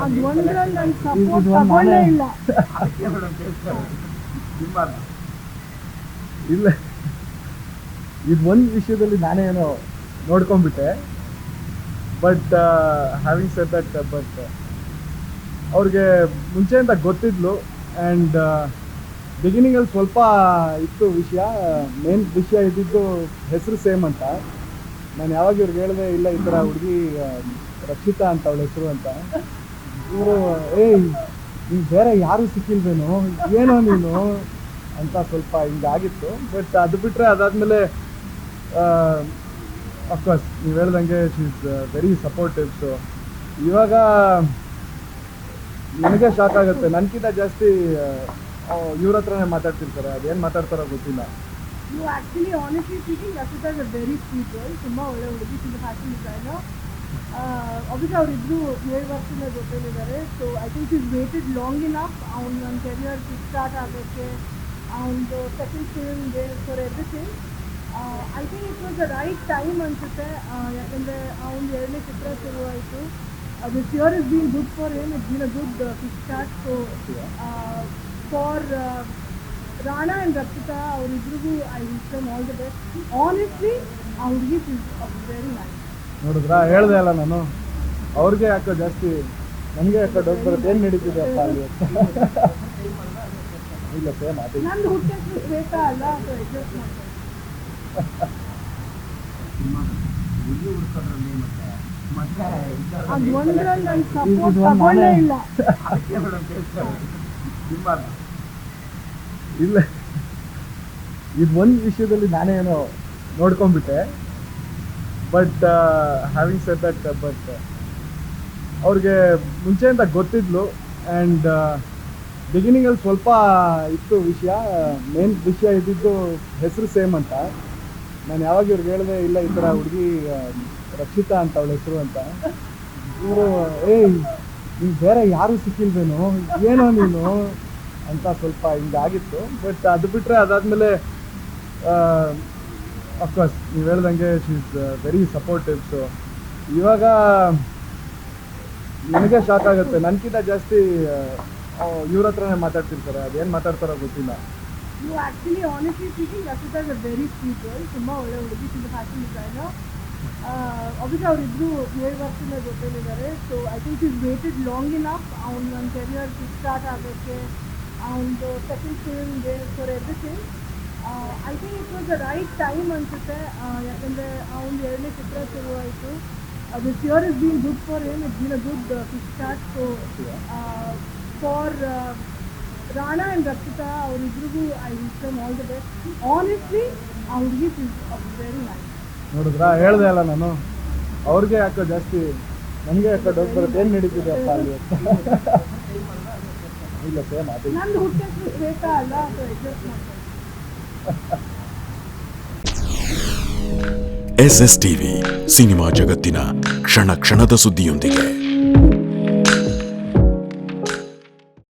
ಅದು ಒಂದ್ರಲ್ಲಿ ನನ್ನ ಸಪೋರ್ಟ್ ತಗೊಳ್ಳೇ ಇಲ್ಲ. ಇಲ್ಲ, ಇದು ಒಂದು ವಿಷಯದಲ್ಲಿ ನಾನೇನೋ ನೋಡ್ಕೊಂಡ್ಬಿಟ್ಟೆ. But having said that, but ಅವ್ರಿಗೆ ಮುಂಚೆಯಿಂದ ಗೊತ್ತಿದ್ಲು. ಆ್ಯಂಡ್ ಬಿಗಿನಿಂಗಲ್ಲಿ ಸ್ವಲ್ಪ ಇತ್ತು ವಿಷಯ. ಮೇನ್ ವಿಷಯ ಇದ್ದಿದ್ದು ಹೆಸರು ಸೇಮ್ ಅಂತ. ನಾನು ಯಾವಾಗ ಇವ್ರಿಗೆ ಹೇಳಿದೆ, ಇಲ್ಲ ಈ ಥರ ಹುಡುಗಿ ರಕ್ಷಿತಾ ಅಂತ ಅವಳ ಹೆಸರು ಅಂತ. ಇವರು ನೀನು ಬೇರೆ ಯಾರೂ ಸಿಕ್ಕಿಲ್ವೇನೋ, ಏನೋ ನೀನು ಅಂತ ಸ್ವಲ್ಪ ಹಿಂಗಾಗಿತ್ತು. ಬಟ್ ಅದು ಬಿಟ್ಟರೆ ಅದಾದಮೇಲೆ ಅಫ್ಕೋರ್ಸ್ ನೀವು ಹೇಳ್ದಂಗೆ she is very supportive. So ಇವಾಗ ನನಗೆ ಶಾಕ್ ಆಗುತ್ತೆ. ನನಗಿಂತ ಜಾಸ್ತಿ ಇವ್ರ ಹತ್ರನೇ ಮಾತಾಡ್ತಿರ್ತಾರೆ. ಅದೇನು ಮಾತಾಡ್ತಾರೋ ಗೊತ್ತಿಲ್ಲ. You actually, honestly speaking, Rashita is a very sweet girl. ತುಂಬಾ ಒಳ್ಳೆ ಹುಡುಗಿ. she's a fashion designer. Obviously ಅವರಿಬ್ರು 7 ವರ್ಷದ ಜೊತೆಲಿದ್ದಾರೆ. So I think she's waited long enough ಅವನ ಕೆರಿಯರ್ ಕಿಕ್ ಸ್ಟಾರ್ಟ್ ಆಗೋಕ್ಕೆ, ಅವನದು ಸೆಕೆಂಡ್ ಫಿಲ್ಮ್ಗೆ, for everything. I think it was the right time ಅನಿಸುತ್ತೆ. ಯಾಕಂದರೆ ಅವನ 2ನೇ ಚಿತ್ರ ಶುರುವಾಯಿತು. This year is been good for him. It's been a good kick start. So for Rana and Rakshita ಅವರಿಬ್ರಿಗೂ I wish them all the best. Honestly ಆ ಹುಡುಗಿ is very nice. ನೋಡಿದ್ರಾ, ಹೇಳ್ದೆ ಅಲ್ಲ ನಾನು. ಅವ್ರಿಗೆ ಯಾಕೋ ಜಾಸ್ತಿ, ನನಗೆ ಯಾಕೋ ಡೌಟ್ ಬರುತ್ತೆ, ಏನು ನಡೀತಿದೆ ಅಪ್ಪ ಅಲ್ಲಿ. ಇಲ್ಲ ಸೇಮ್ ಅದೇ ನಂದು ಹುಟ್ಟ ಹೆಸರು ಶ್ವೇತಾ ಅಲ್ಲ, ಸೊ ಅಡ್ಜಸ್ಟ್ ಮಾಡ್ತಾರೆ. ಅದು ಒಂದ್ರಲ್ಲಿ ನನ್ನ ಸಪೋರ್ಟ್ ತಗೊಳ್ಳೇ ಇಲ್ಲ. ಇಲ್ಲ, ಇದು ಒಂದು ವಿಷಯದಲ್ಲಿ ನಾನೇನೋ ನೋಡ್ಕೊಂಡ್ಬಿಟ್ಟೆ. But having said that, but ಅವ್ರಿಗೆ ಮುಂಚೆಯಿಂದ ಗೊತ್ತಿದ್ಲು. ಆ್ಯಂಡ್ ಬಿಗಿನಿಂಗಲ್ಲಿ ಸ್ವಲ್ಪ ಇತ್ತು ವಿಷಯ. ಮೇನ್ ವಿಷಯ ಇದ್ದಿದ್ದು ಹೆಸರು ಸೇಮ್ ಅಂತ. ನಾನು ಯಾವಾಗ ಇವ್ರಿಗೆ ಹೇಳಿದೆ, ಇಲ್ಲ ಈ ಥರ ಹುಡುಗಿ ರಕ್ಷಿತಾ ಅಂತ ಅವಳ ಹೆಸರು ಅಂತ. ಇವರು ನೀನು ಬೇರೆ ಯಾರೂ ಸಿಕ್ಕಿಲ್ವೇನೋ, ಏನೋ ನೀನು ಅಂತ ಸ್ವಲ್ಪ ಹಿಂಗಾಗಿತ್ತು. ಬಟ್ ಅದು ಬಿಟ್ಟರೆ ಅದಾದಮೇಲೆ ಅಫ್ಕೋರ್ಸ್ ನೀವು ಹೇಳ್ದಂಗೆ she is very supportive. So ಇವಾಗ ನನಗೆ ಶಾಕ್ ಆಗುತ್ತೆ. ನನಗಿಂತ ಜಾಸ್ತಿ ಇವ್ರ ಹತ್ರನೇ ಮಾತಾಡ್ತಿರ್ತಾರೆ. ಅದೇನು ಮಾತಾಡ್ತಾರೋ ಗೊತ್ತಿಲ್ಲ. You actually, honestly speaking, Rashita is a very sweet girl. ತುಂಬಾ ಒಳ್ಳೆ ಹುಡುಗಿ. she's a fashion designer. obviously ಅವರಿಬ್ರು 7 ವರ್ಷದ ಜೊತೆಲಿದ್ದಾರೆ. So I think she's waited long enough ಅವನ ಕೆರಿಯರ್ ಕಿಕ್ ಸ್ಟಾರ್ಟ್ ಆಗೋಕ್ಕೆ, ಅವನದು ಸೆಕೆಂಡ್ ಫಿಲ್ಮ್ಗೆ, for everything. I think it was the right time ಅನಿಸುತ್ತೆ. ಯಾಕಂದರೆ ಅವನ 2ನೇ ಚಿತ್ರ ಶುರುವಾಯಿತು. This year is been good for him. It's been a good kick start. So for Rana and Rakshita ಅವರಿಬ್ರಿಗೂ I wish them all the best. Honestly ಆ ಹುಡುಗಿ is very nice. ನೋಡಿದ್ರಾ, ಹೇಳ್ದೆ ಅಲ್ಲ ನಾನು. ಅವ್ರಿಗೆ ಯಾಕೋ ಜಾಸ್ತಿ, ನನಗೆ ಯಾಕೋ ಡೌಟ್ ಬರುತ್ತೆ, ಏನು ನಡೀತಿದೆ ಅಪ್ಪ ಅಲ್ಲಿ. ಇಲ್ಲ ಸೇಮ್ ಅದೇ ನಂದು ಹುಟ್ಟ ಹೆಸರು ಶ್ವೇತಾ ಅಲ್ಲ, ಸೊ ಅಡ್ಜಸ್ಟ್ ಮಾಡ್ತಾರೆ. SSTV ಸಿನಿಮಾ ಜಗತ್ತಿನ ಕ್ಷಣ ಕ್ಷಣದ ಸುದ್ದಿಯೊಂದಿಗೆ.